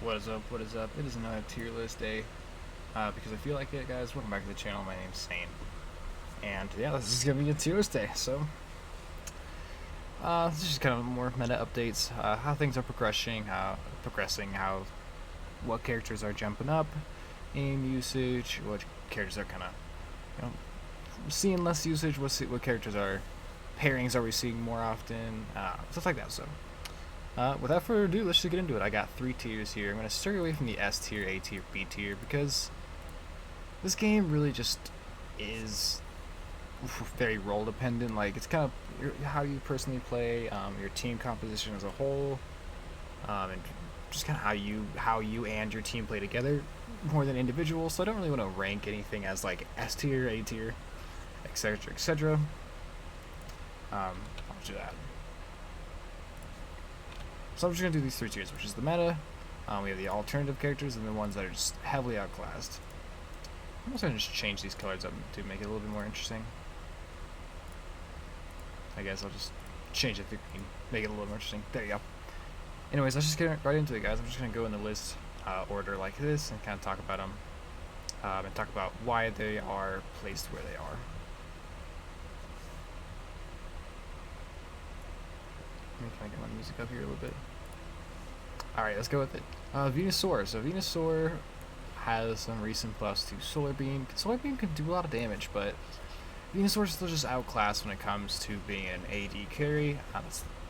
What is up? What is up? It is another tier list day because I feel like it, guys. Welcome back to the channel. My name's Sane, and yeah, this is gonna be a tier list day. So, this is just kind of more meta updates, how things are progressing, how what characters are jumping up in usage, what characters are kind of seeing less usage, what characters are pairings are we seeing more often, stuff like that. So. Without further ado, let's just get into it. I got 3 tiers here. I'm going to stray away from the S tier, A tier, B tier, because this game really just is very role dependent. Like, it's kind of how you personally play, your team composition as a whole, and just kind of how you and your team play together more than individuals. So I don't really want to rank anything as like S tier, A tier, etc., etc. I'll do that. So I'm just going to do these 3 tiers, which is the meta, we have the alternative characters, and the ones that are just heavily outclassed. I'm also going to just change these colors up to make it a little bit more interesting. I guess I'll just change it to green, make it a little more interesting. There you go. Anyways, let's just get right into it, guys. I'm just going to go in the list order like this and kind of talk about them, and talk about why they are placed where they are. Let me kind of get my music up here a little bit. Alright, let's go with it. Venusaur. So Venusaur has some recent buffs to Solar Beam. Solar Beam can do a lot of damage, but Venusaur is still just outclassed when it comes to being an AD carry.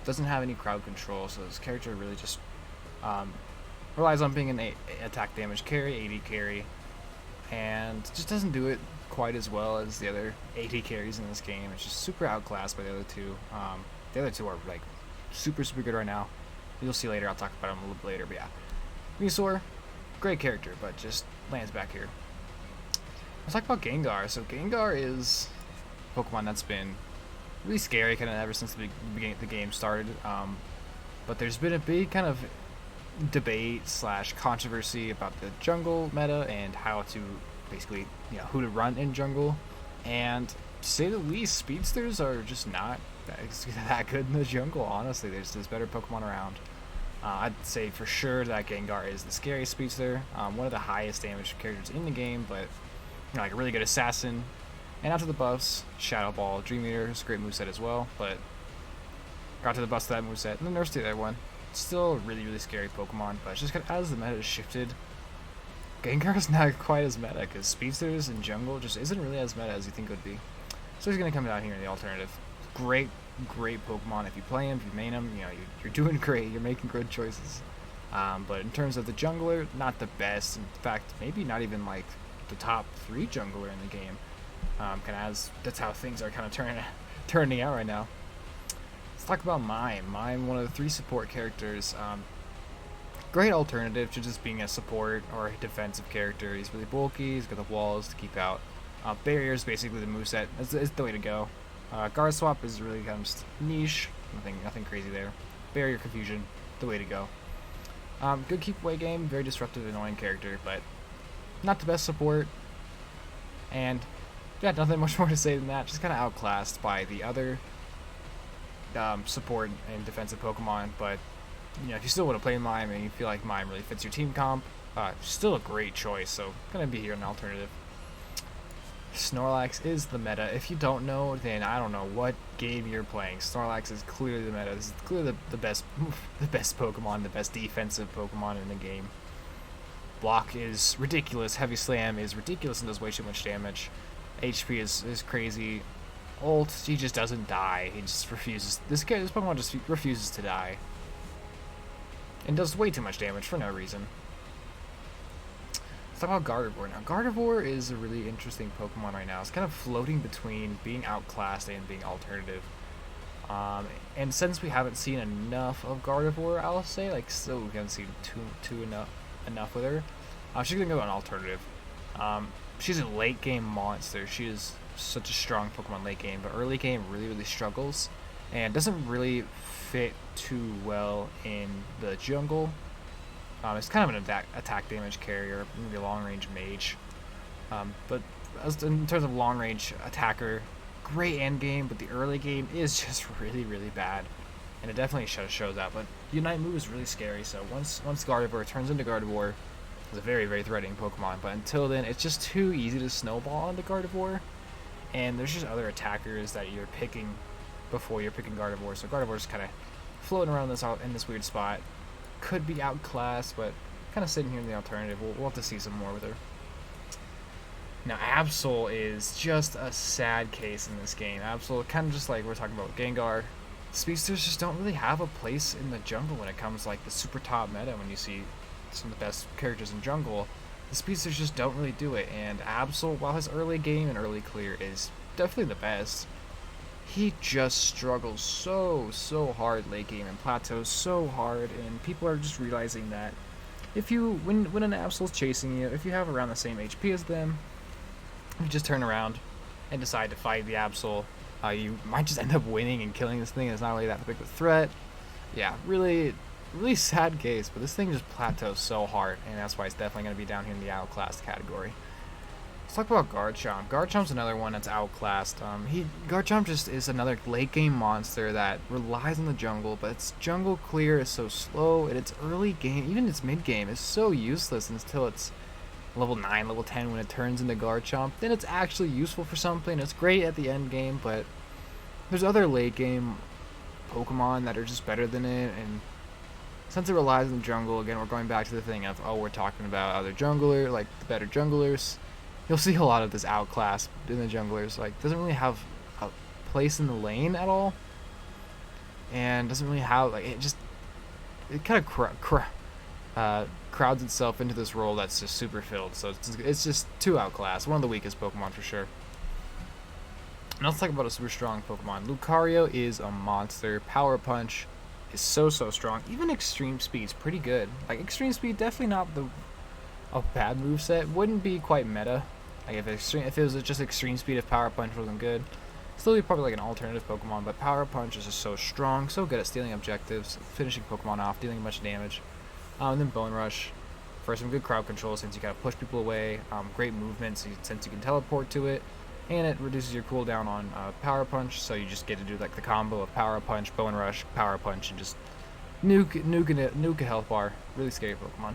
Doesn't have any crowd control, so this character really just relies on being an attack damage carry, AD carry, and just doesn't do it quite as well as the other AD carries in this game. It's just super outclassed by the other two. The other two are like super good right now. You'll see later. I'll talk about him a little bit later. But yeah, Venusaur, great character, but just lands back here. Let's talk about Gengar. So Gengar is a Pokemon that's been really scary kind of ever since the game started. But there's been a big kind of debate / controversy about the jungle meta and how to basically, who to run in jungle. And to say the least, speedsters are just not that good in the jungle. Honestly, there's better Pokemon around. I'd say for sure that Gengar is the scariest speedster, one of the highest damage characters in the game, but like a really good assassin. And after the buffs, Shadow Ball, Dream Eater is a great moveset as well, but got to the buffs of that moveset and then nerfed the other one. Still a really scary Pokemon, but it's just as the meta has shifted, Gengar is not quite as meta because speedsters in jungle just isn't really as meta as you think it would be. So he's gonna come down here in the alternative. Great Pokemon if you play him, if you main him, you're doing great, you're making good choices. But in terms of the jungler, not the best. In fact, maybe not even like the top 3 jungler in the game. That's how things are kind of turning out right now. Let's talk about Mime. Mime, one of the 3 support characters. Great alternative to just being a support or a defensive character. He's really bulky. He's got the walls to keep out. Barriers, basically the moveset. It's the way to go. Guard swap is really kind of just niche. Nothing crazy there. Barrier confusion, the way to go. Good keep away game. Very disruptive, annoying character, but not the best support. And yeah, nothing much more to say than that. Just kind of outclassed by the other support and defensive Pokemon. But if you still want to play Mime and you feel like Mime really fits your team comp, still a great choice. So gonna be here an alternative. Snorlax is the meta. If you don't know, then I don't know what game you're playing. Snorlax is clearly the meta. This is clearly the best Pokemon, the best defensive Pokemon in the game. Block is ridiculous. Heavy Slam is ridiculous and does way too much damage. HP is crazy. Ult, he just doesn't die. He just refuses. This Pokemon just refuses to die. And does way too much damage for no reason. Let's talk about Gardevoir. Now, Gardevoir is a really interesting Pokemon right now. It's kind of floating between being outclassed and being alternative. And since we haven't seen enough of Gardevoir, I'll say, like, still we haven't seen too enough with her. She's gonna go on alternative. She's a late game monster. She is such a strong Pokemon late game, but early game really struggles and doesn't really fit too well in the jungle. It's kind of an attack damage carrier, maybe a long range mage. But in terms of long range attacker, great end game, but the early game is just really bad. and it definitely shows that. But Unite move is really scary. So once Gardevoir turns into Gardevoir, it's a very, very threatening Pokemon. But until then, it's just too easy to snowball into Gardevoir, and there's just other attackers that you're picking before you're picking Gardevoir. So Gardevoir's kind of floating around in this weird spot. Could be outclassed, but kind of sitting here in the alternative. We'll have to see some more with her. Now, Absol is just a sad case in this game. Absol, kind of just like we're talking about with Gengar, speedsters just don't really have a place in the jungle when it comes to like the super top meta. When you see some of the best characters in jungle, the speedsters just don't really do it. And Absol, while his early game and early clear is definitely the best, he just struggles so hard late game and plateaus so hard, and people are just realizing that if you when an Absol's chasing you, if you have around the same HP as them, you just turn around and decide to fight the Absol, you might just end up winning and killing this thing. It's not really that big of a threat. Yeah, really sad case, but this thing just plateaus so hard, and that's why it's definitely going to be down here in the outclassed category. Let's talk about Garchomp. Garchomp's another one that's outclassed. Garchomp just is another late game monster that relies on the jungle, but its jungle clear is so slow, and its early game, even its mid game, is so useless until it's level 9, level 10 when it turns into Garchomp. Then it's actually useful for something. It's great at the end game, but there's other late game Pokemon that are just better than it, and since it relies on the jungle, again, we're going back to the thing of, we're talking about other jungler, like the better junglers. You'll see a lot of this outclass in the junglers. Like, doesn't really have a place in the lane at all, and doesn't really have like it kind of crowds itself into this role that's just super filled. So it's just too outclassed. One of the weakest Pokemon for sure. Now let's talk about a super strong Pokemon. Lucario is a monster. Power Punch is so strong. Even Extreme Speed's pretty good. Like, Extreme Speed, definitely not a bad moveset. Wouldn't be quite meta. Like, if it was just Extreme Speed, if Power Punch wasn't good, still be probably like an alternative Pokemon. But Power Punch is just so strong, so good at stealing objectives, finishing Pokemon off, dealing much damage. And then Bone Rush for some good crowd control, since you gotta push people away. Great movement since you can teleport to it, and it reduces your cooldown on Power Punch. So you just get to do like the combo of Power Punch, Bone Rush, Power Punch, and just nuke a health bar. Really scary Pokemon.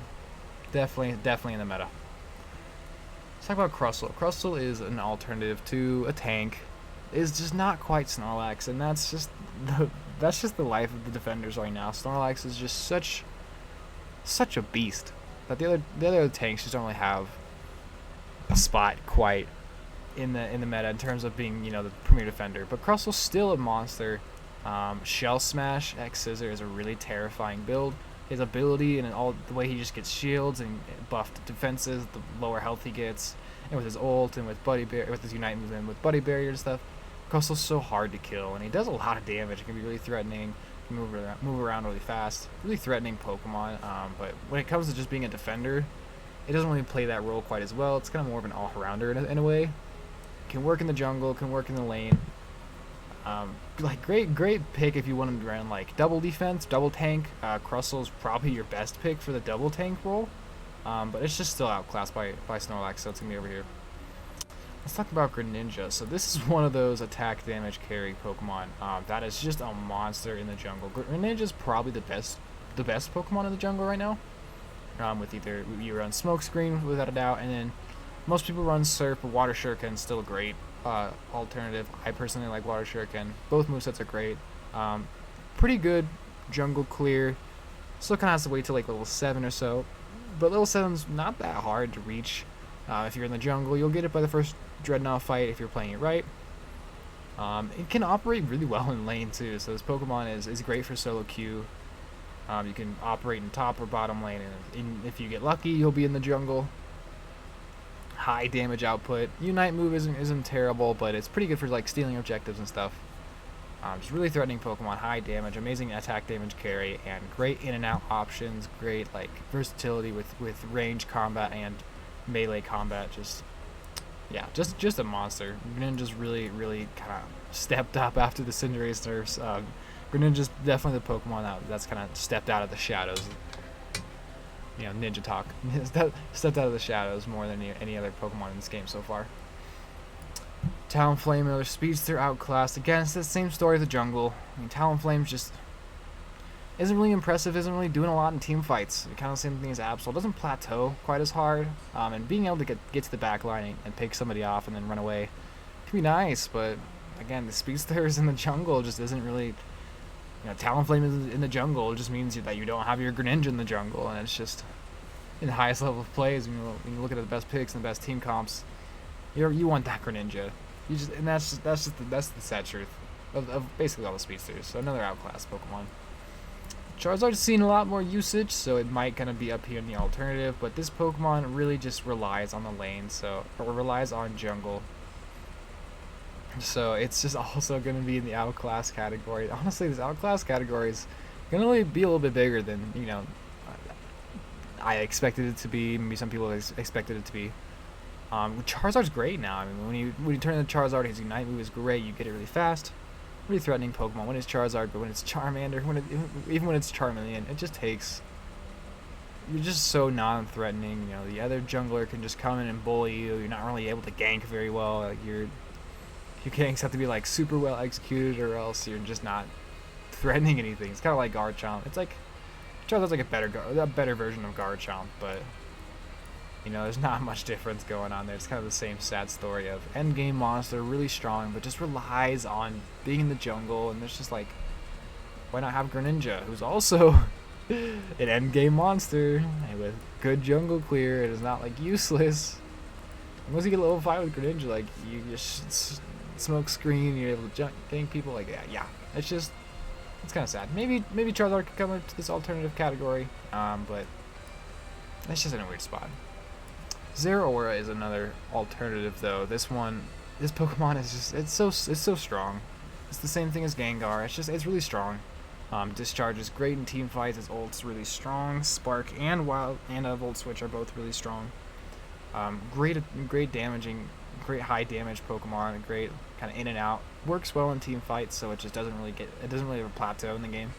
Definitely in the meta. Let's talk about Crustal. Crustal is an alternative to a tank. Is just not quite Snorlax, and that's just the life of the defenders right now. Snorlax is just such a beast that the other tanks just don't really have a spot quite in the meta in terms of being, the premier defender. But Crustal's still a monster. Shell Smash X Scissor is a really terrifying build. His ability and all the way he just gets shields and buffed defenses, the lower health he gets, and with his ult and with his Unite movement with Buddy Barrier and stuff, Crustal's so hard to kill, and he does a lot of damage. It can be really threatening. He can move around really fast. Really threatening Pokemon. But when it comes to just being a defender, it doesn't really play that role quite as well. It's kind of more of an all-rounder in a way. Can work in the jungle, can work in the lane. Like great pick if you want to run like double defense, double tank. Crustal's probably your best pick for the double tank role, but it's just still outclassed by Snorlax, so it's gonna be over here. Let's talk about Greninja. So this is one of those attack damage carry Pokemon that is just a monster in the jungle. Greninja's probably the best Pokemon in the jungle right now. With either you run Smokescreen without a doubt, and then most people run Surf, but Water Shuriken's still a great alternative. I personally like Water Shuriken. Both movesets are great. Pretty good jungle clear. Still kind of has to wait till like level 7 or so, but level 7's not that hard to reach. If you're in the jungle, you'll get it by the first Dreadnought fight if you're playing it right. It can operate really well in lane too, so this Pokemon is great for solo queue. You can operate in top or bottom lane, and if you get lucky, you'll be in the jungle. High damage output. Unite move isn't terrible, but it's pretty good for like stealing objectives and stuff. Just really threatening Pokemon, high damage, amazing attack damage carry, and great in and out options. Great like versatility with range combat and melee combat. Just a monster. Greninja's really kind of stepped up after the Cinderace nerfs. Greninja's definitely the Pokemon that's kind of stepped out of the shadows. Ninja talk. Stepped out of the shadows more than any other Pokemon in this game so far. Talonflame, another speedster, outclassed. Again, it's the same story as the jungle. I mean, Talonflame's just isn't really impressive, isn't really doing a lot in team fights. Kind of the same thing as Absol. Doesn't plateau quite as hard, and being able to get to the back line and pick somebody off and then run away can be nice, but again, the speedsters in the jungle just isn't really, Talonflame in the jungle just means that you don't have your Greninja in the jungle, and it's just, in the highest level of plays, when you look at the best picks and the best team comps, you want that Greninja. And that's the sad truth of basically all the speedsters. So another outclassed Pokemon. Charizard's seen a lot more usage, so it might kind of be up here in the alternative, but this Pokemon really just relies on the lane, or relies on jungle. So it's just also going to be in the outclass category. Honestly, this outclass category is going to really be a little bit bigger than, I expected it to be. Maybe some people expected it to be. Charizard's great now. I mean, when you turn the Charizard, his Ignite move is great. You get it really fast. Really threatening Pokemon when it's Charizard, but when it's Charmander, even when it's Charmeleon, it just takes. You're just so non-threatening. The other jungler can just come in and bully you. You're not really able to gank very well. Like your ganks have to be like super well executed, or else you're just not threatening anything. It's kind of like Garchomp. It's like Charizard's like a better version of Garchomp, but there's not much difference going on there. It's kind of the same sad story of endgame monster, really strong, but just relies on being in the jungle, and there's just like, why not have Greninja, who's also an endgame monster, and with good jungle clear, it is not like useless. Unless you get level 5 with Greninja, like, you just smoke screen, you're able to gank people, like, yeah, it's kind of sad. Maybe Charizard could come into this alternative category, but it's just in a weird spot. Zeraora is another alternative, though. This Pokemon is just, it's so strong. It's the same thing as Gengar. It's really strong. Discharge is great in team fights. Its ult's really strong. Spark and Wild and Volt Switch are both really strong. Great damaging, great high damage Pokemon. Great kind of in and out. Works well in team fights, so it just doesn't really have a plateau in the game,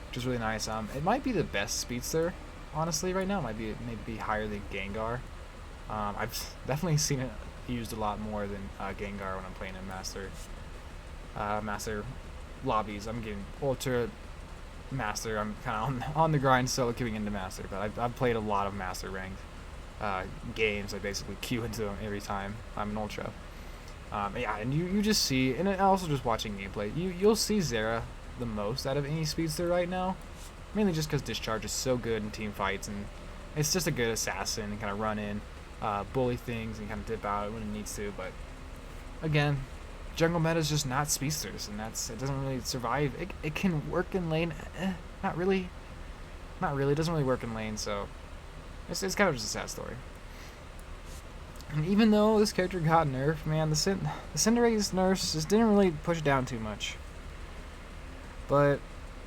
which is really nice. It might be the best speedster. Honestly, right now, maybe higher than Gengar. I've definitely seen it used a lot more than Gengar when I'm playing in Master lobbies. I'm getting Ultra Master. I'm kind of on the grind still queuing into Master, but I've played a lot of Master ranked games. I basically queue into them every time I'm an Ultra. Yeah, and you just see, and also just watching gameplay, you'll see Zera the most out of any speedster right now. Mainly just because Discharge is so good in team fights, and it's just a good assassin and kind of run in, bully things, and kind of dip out when it needs to. But again, jungle meta is just not speedsters, and it doesn't really survive. It can work in lane, not really. It doesn't really work in lane, so it's kind of just a sad story. And even though this character got nerfed, man, the Cinderace nerfs just didn't really push down too much. But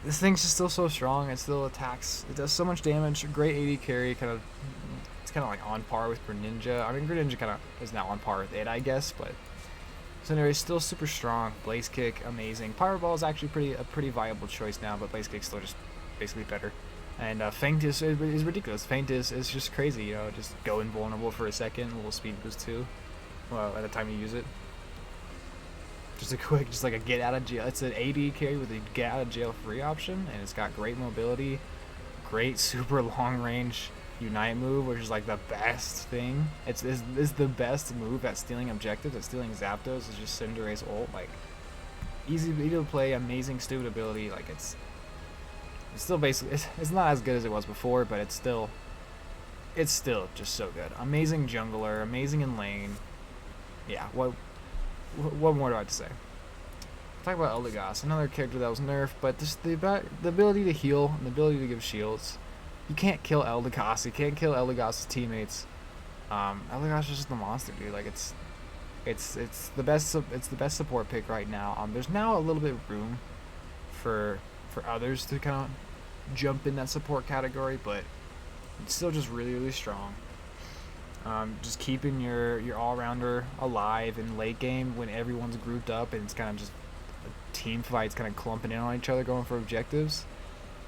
this thing's just still so strong. It still attacks. It does so much damage. Great AD carry. It's kind of like on par with Greninja. I mean, Greninja kind of is now on par with it, I guess. But Cinderace is still super strong. Blaze Kick, amazing. Pyro Ball is actually a pretty viable choice now, but Blaze Kick's still just basically better. And Feint is ridiculous. Feint is just crazy. Just go invulnerable for a second. A little speed boost too. Well, at the time you use it. Just like a get out of jail. It's an AD carry with a get out of jail free option, and it's got great mobility, great super long range Unite move, which is like the best thing. It's the best move at stealing objectives. At stealing Zapdos is just Cinderace ult. Like easy to play, amazing stupid ability. Like it's still basically it's not as good as it was before, but it's still just so good. Amazing jungler, amazing in lane. Yeah, what more do I have to say? Talk about Elegance, another character that was nerfed, but just the ability to heal and the ability to give shields. You can't kill Elegance. You can't kill Elegance's teammates. Elegance is just the monster, dude. Like it's the best support pick right now. There's now a little bit of room for others to kind of jump in that support category, but it's still just really strong. Just keeping your all-rounder alive in late game when everyone's grouped up and it's kind of just team fights kind of clumping in on each other going for objectives.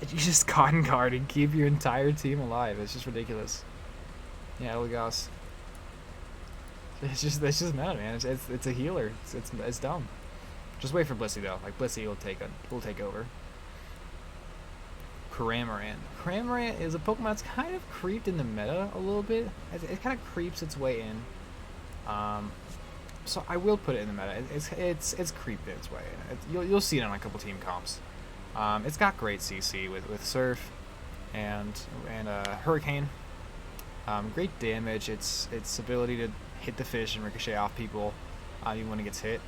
You just cotton guard and keep your entire team alive. It's just ridiculous. Yeah, Elegance. It's just meta, man. It's a healer. It's dumb. Just wait for Blissey though. Like Blissey will take over. Cramorant. Cramorant is a Pokemon that's kind of creeped in the meta a little bit. It kind of creeps its way in. So I will put it in the meta. It's creeped its way in. You'll see it on a couple team comps. It's got great CC with Surf and Hurricane. Great damage. Its ability to hit the fish and ricochet off people, even when it gets hit,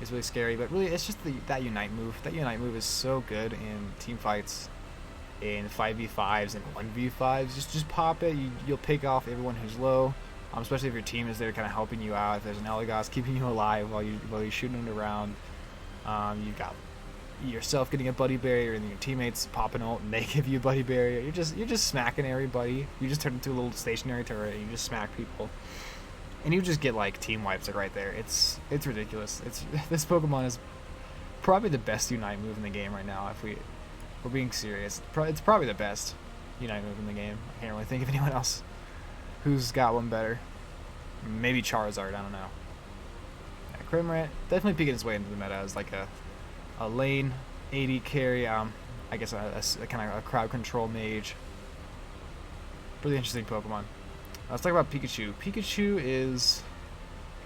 is really scary. But really, it's just that Unite move. That Unite move is so good in team fights, in 5v5s and 1v5s. Just pop it. You'll pick off everyone who's low. Especially if your team is there kind of helping you out. If there's an Elegance keeping you alive while you're shooting it around. You've got yourself getting a buddy barrier and your teammates popping ult and they give you a buddy barrier. You're just smacking everybody. You just turn into a little stationary turret and you just smack people. And you just get like team wipes like right there. It's ridiculous. This Pokemon is probably the best Unite move in the game right now. If we're being serious, it's probably the best Unite move in the game. I can't really think of anyone else who's got one better. Maybe Charizard, I don't know. Yeah, Cramorant definitely peeking its way into the meta as like a lane 80 carry, I guess a kind of a crowd control mage. Really interesting Pokemon. Let's talk about Pikachu. Pikachu is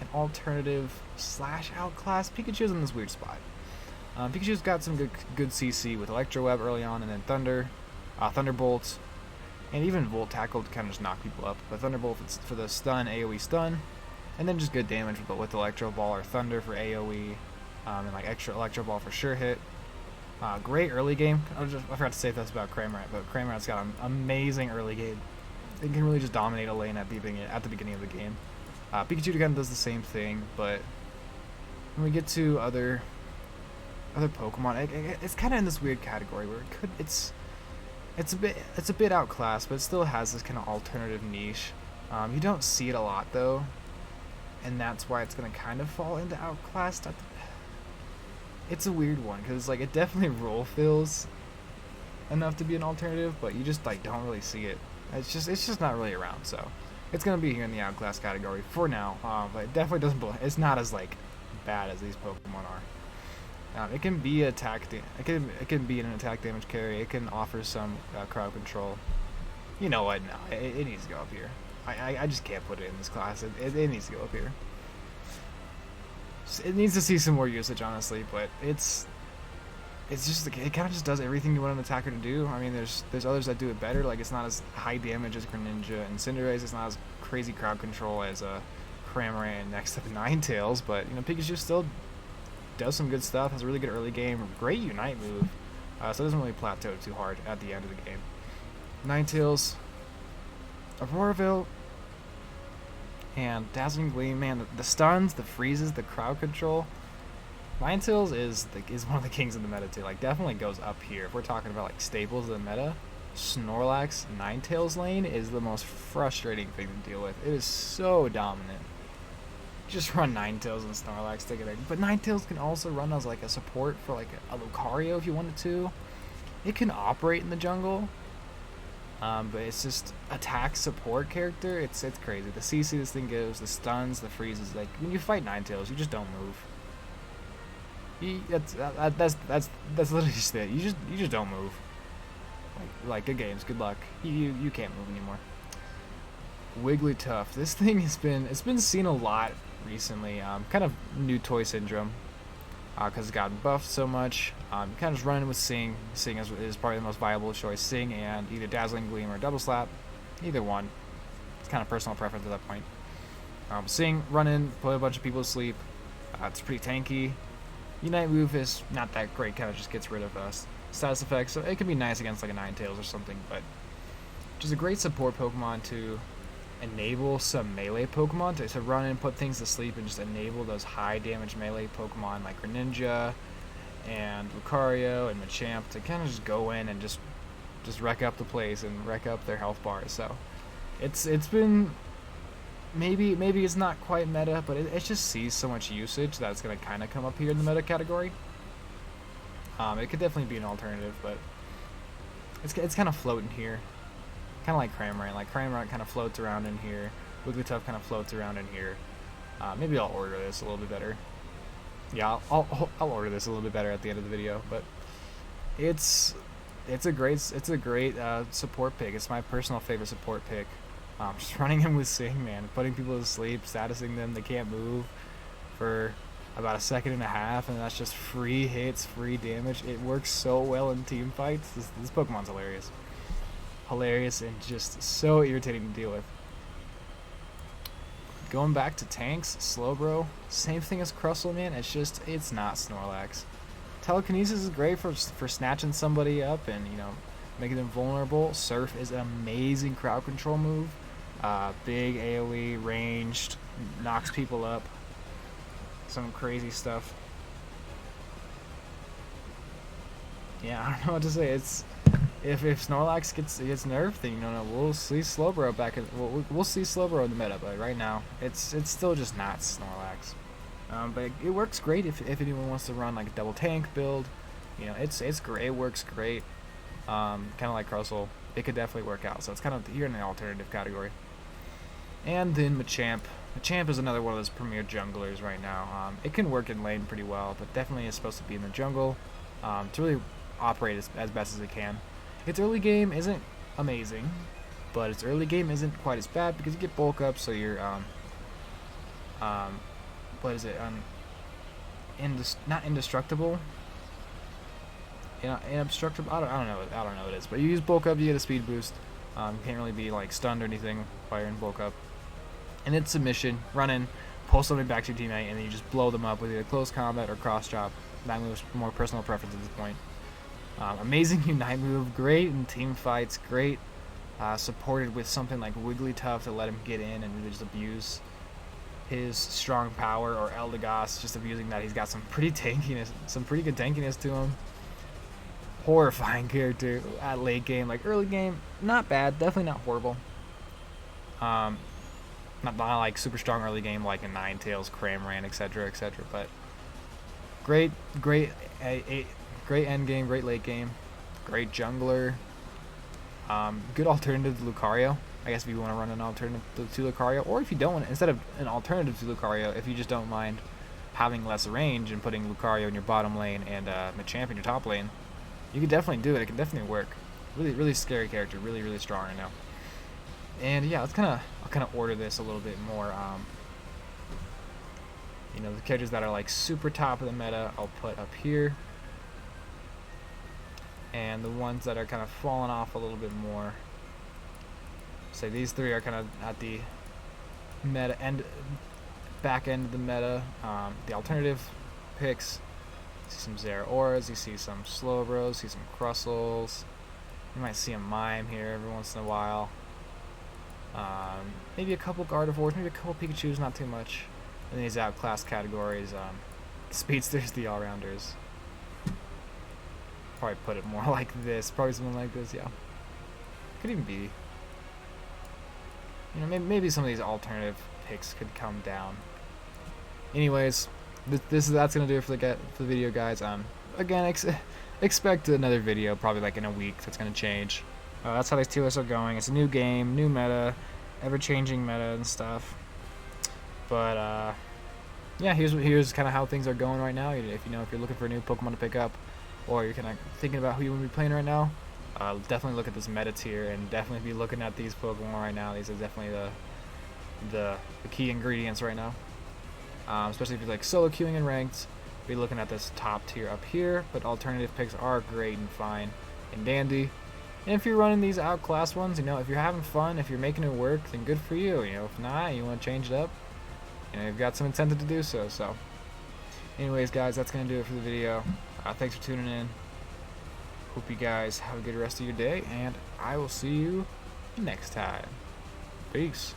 an alternative / outclass. Pikachu's in this weird spot. Pikachu's got some good CC with Electro Web early on, and then Thunderbolt, and even Volt Tackle to kind of just knock people up. But Thunderbolt for the stun, AoE stun, and then just good damage with Electro Ball or Thunder for AoE, and like extra Electro Ball for sure hit. Great early game. I forgot to say this about Cramorant, but Cramorant's got an amazing early game. It can really just dominate a lane at the beginning of the game. Pikachu kind of does the same thing, but when we get to other Pokemon, it's kind of in this weird category where it's a bit outclassed, but it still has this kind of alternative niche. You don't see it a lot though, and that's why it's gonna kind of fall into outclassed. It's a weird one because like it definitely role fills enough to be an alternative, but you just like don't really see it. It's just not really around, so it's gonna be here in the outclass category for now. But it definitely doesn't. It's not as like bad as these Pokemon are. It can be it can be an attack damage carry. It can offer some crowd control. You know what? No, it needs to go up here. I just can't put it in this class. It needs to go up here. It needs to see some more usage, honestly, but it's just like, it kind of just does everything you want an attacker to do. I mean, there's others that do it better. Like it's not as high damage as Greninja and Cinderace. It's not as crazy crowd control as Cramorant and next up Ninetales. But you know, Pikachu still does some good stuff. Has a really good early game. Great Unite move. So it doesn't really plateau too hard at the end of the game. Ninetales, Auroraville, and Dazzling Gleam. Man, the stuns, the freezes, the crowd control. Ninetales is one of the kings of the meta too. Like definitely goes up here. If we're talking about like staples of the meta, Snorlax Ninetales lane is the most frustrating thing to deal with. It is so dominant. Just run Ninetales and Snorlax together. But Ninetales can also run as like a support for like a Lucario if you wanted to. It can operate in the jungle. But it's just attack support character. It's crazy. The CC this thing gives, the stuns, the freezes. Like when you fight Ninetales, you just don't move. That's literally just it. You just don't move. Like good games, good luck. You can't move anymore. Wigglytuff. This thing it's been seen a lot recently. Kind of new toy syndrome. Because it's gotten buffed so much. Kind of just running with Sing. Sing is probably the most viable choice. Sing and either Dazzling Gleam or Double Slap. Either one. It's kind of personal preference at that point. Sing, run in, put a bunch of people to sleep. It's pretty tanky. Unite move is not that great. Kind of just gets rid of status effects. So it can be nice against like a Ninetales or something. But just a great support Pokemon to enable some melee Pokemon to run and put things to sleep and just enable those high damage melee Pokemon like Greninja and Lucario and Machamp to kind of just go in and just wreck up the place and wreck up their health bars. So it's been maybe it's not quite meta, but it just sees so much usage that it's going to kind of come up here in the meta category. It could definitely be an alternative, but it's kind of floating here. Kind of like Cramorant. Like Cramorant kind of floats around in here. Wigglytuff kind of floats around in here. Maybe I'll order this a little bit better. Yeah, I'll order this a little bit better at the end of the video. But it's it's a great support pick. It's my personal favorite support pick. Just running him with Sing, man, putting people to sleep, statusing them, they can't move for about a second and a half, and that's just free hits, free damage. It works so well in team fights. This Pokemon's hilarious. Hilarious and just so irritating to deal with. Going back to tanks, Slowbro, same thing as Crustal, man. It's not Snorlax. Telekinesis is great for snatching somebody up and, you know, making them vulnerable. Surf is an amazing crowd control move. Big AoE, ranged, knocks people up. Some crazy stuff. Yeah, I don't know what to say. It's if Snorlax gets nerfed, then, you know, we'll see Slowbro back. We'll see Slowbro in the meta, but right now it's still just not Snorlax. But it works great if anyone wants to run like a double tank build. You know, it's great. It works great. Kind of like Crustal, it could definitely work out. So it's kind of, you're in the alternative category. And then Machamp. Machamp is another one of those premier junglers right now. It can work in lane pretty well, but definitely is supposed to be in the jungle to really operate as best as it can. Its early game isn't amazing, but its early game isn't quite as bad because you get bulk up, so you're what is it? Not indestructible. Indestructible. I don't know what it is, but you use bulk up, you get a speed boost. You can't really be like stunned or anything while you're in bulk up. And it's submission, run in, pull somebody back to your teammate, and then you just blow them up with either close combat or cross chop. That move's more personal preference at this point. Amazing Unite move, great in team fights, great supported with something like Wigglytuff to let him get in and really just abuse his strong power, or Elegance, just abusing that. He's got some pretty good tankiness to him. Horrifying character at late game. Like early game, not bad, definitely not horrible. Not like super strong early game like in Ninetales, Cramorant, etc., but great end game, great late game, great jungler. Good alternative to Lucario. I guess if you want to run an alternative to Lucario, or if you don't want, instead of an alternative to Lucario, if you just don't mind having less range and putting Lucario in your bottom lane and Machamp in your top lane, you can definitely do it. It can definitely work. Really scary character. Really strong right now. And yeah, I'll kind of order this a little bit more. You know, the characters that are like super top of the meta, I'll put up here. And the ones that are kind of falling off a little bit more, say these three are kind of at the meta end, back end of the meta. The alternative picks, you see some Zeraoras, you see some Slowbros, see some Crustals. You might see a Mime here every once in a while. Maybe a couple Gardevoirs, maybe a couple Pikachus, not too much. And these outclass categories, the Speedsters, the All-Rounders. Probably put it more like this, probably something like this, yeah. Could even be, you know, maybe some of these alternative picks could come down. Anyways, that's gonna do it for the video, guys. Again, expect another video probably like in a week. That's gonna change. That's how these tier lists are going. It's a new game, new meta, ever-changing meta and stuff. But yeah, here's kind of how things are going right now. If you're looking for a new Pokemon to pick up, or you're kind of thinking about who you want to be playing right now, definitely look at this meta tier and definitely be looking at these Pokemon right now. These are definitely the key ingredients right now. Especially if you're like solo queuing and ranked, be looking at this top tier up here. But alternative picks are great and fine and dandy. And if you're running these outclass ones, you know, if you're having fun, if you're making it work, then good for you. You know, if not, you want to change it up, you know, you've got some incentive to do so. So, anyways, guys, that's gonna do it for the video. Thanks for tuning in. Hope you guys have a good rest of your day, and I will see you next time. Peace.